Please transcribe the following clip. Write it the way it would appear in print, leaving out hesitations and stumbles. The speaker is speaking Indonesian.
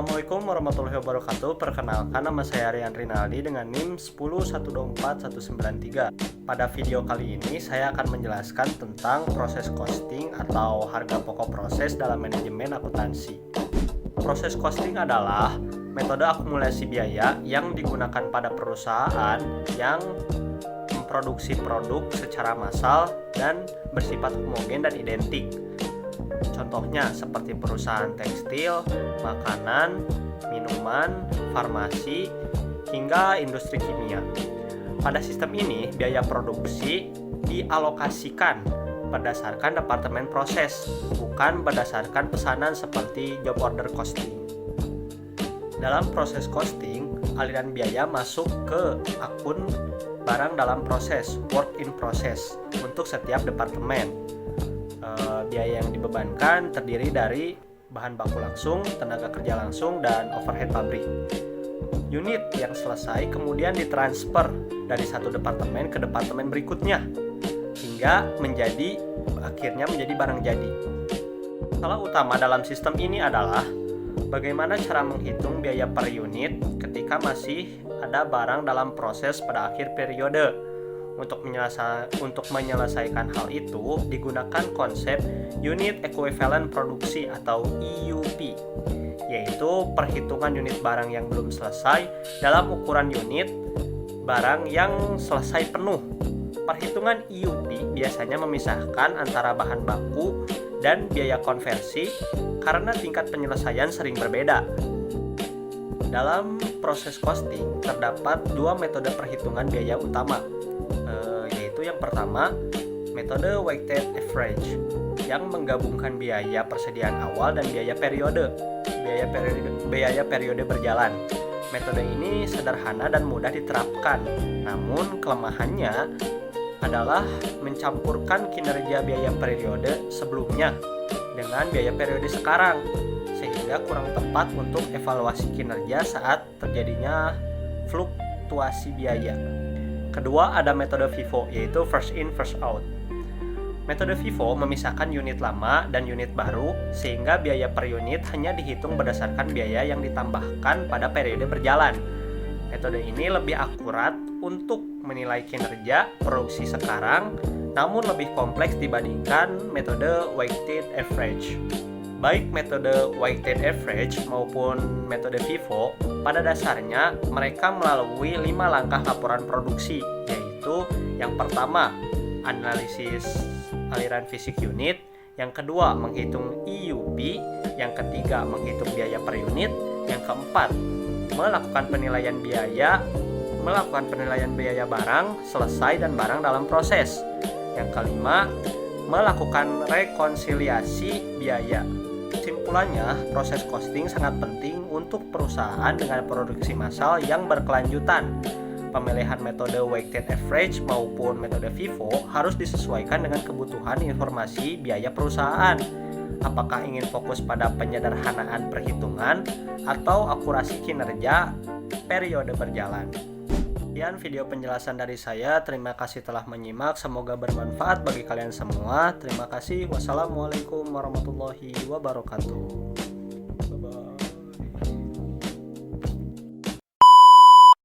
Assalamualaikum warahmatullahi wabarakatuh. Perkenalkan, nama saya Rian Rinaldi dengan NIM 1024193. Pada video kali ini saya akan menjelaskan tentang proses costing atau harga pokok proses dalam manajemen akuntansi. Proses costing adalah metode akumulasi biaya yang digunakan pada perusahaan yang memproduksi produk secara massal dan bersifat homogen dan identik. Contohnya seperti perusahaan tekstil, makanan, minuman, farmasi, hingga industri kimia. Pada sistem ini, biaya produksi dialokasikan berdasarkan departemen proses, bukan berdasarkan pesanan seperti job order costing. Dalam proses costing, aliran biaya masuk ke akun barang dalam proses, work in process, untuk setiap departemen. Biaya yang dibebankan terdiri dari bahan baku langsung, tenaga kerja langsung, dan overhead pabrik. Unit yang selesai kemudian ditransfer dari satu departemen ke departemen berikutnya hingga akhirnya menjadi barang jadi. Masalah utama dalam sistem ini adalah bagaimana cara menghitung biaya per unit ketika masih ada barang dalam proses pada akhir periode. Untuk menyelesaikan hal itu digunakan konsep Unit Equivalent Produksi atau EUP, yaitu perhitungan unit barang yang belum selesai dalam ukuran unit barang yang selesai penuh. Perhitungan EUP biasanya memisahkan antara bahan baku dan biaya konversi karena tingkat penyelesaian sering berbeda. Dalam proses costing terdapat dua metode perhitungan biaya utama, yaitu yang pertama, metode weighted average yang menggabungkan biaya persediaan awal dan biaya periode berjalan. Metode ini sederhana dan mudah diterapkan, namun kelemahannya adalah mencampurkan kinerja biaya periode sebelumnya dengan biaya periode sekarang, sehingga kurang tepat untuk evaluasi kinerja saat terjadinya fluktuasi biaya. Kedua, ada metode FIFO, yaitu first in first out. Metode FIFO memisahkan unit lama dan unit baru sehingga biaya per unit hanya dihitung berdasarkan biaya yang ditambahkan pada periode berjalan. Metode ini lebih akurat untuk menilai kinerja produksi sekarang, namun lebih kompleks dibandingkan metode weighted average. Baik metode weighted average maupun metode FIFO, pada dasarnya mereka melalui 5 langkah laporan produksi, yaitu yang pertama, analisis aliran fisik unit, yang kedua, menghitung EUP, yang ketiga, menghitung biaya per unit, yang keempat, melakukan penilaian biaya barang selesai dan barang dalam proses, yang kelima, melakukan rekonsiliasi biaya. Kesimpulannya, proses costing sangat penting untuk perusahaan dengan produksi massal yang berkelanjutan. Pemilihan metode weighted average maupun metode FIFO harus disesuaikan dengan kebutuhan informasi biaya perusahaan. Apakah ingin fokus pada penyederhanaan perhitungan atau akurasi kinerja periode berjalan? Sekian video penjelasan dari saya. Terima kasih telah menyimak. Semoga bermanfaat bagi kalian semua. Terima kasih. Wassalamualaikum warahmatullahi wabarakatuh.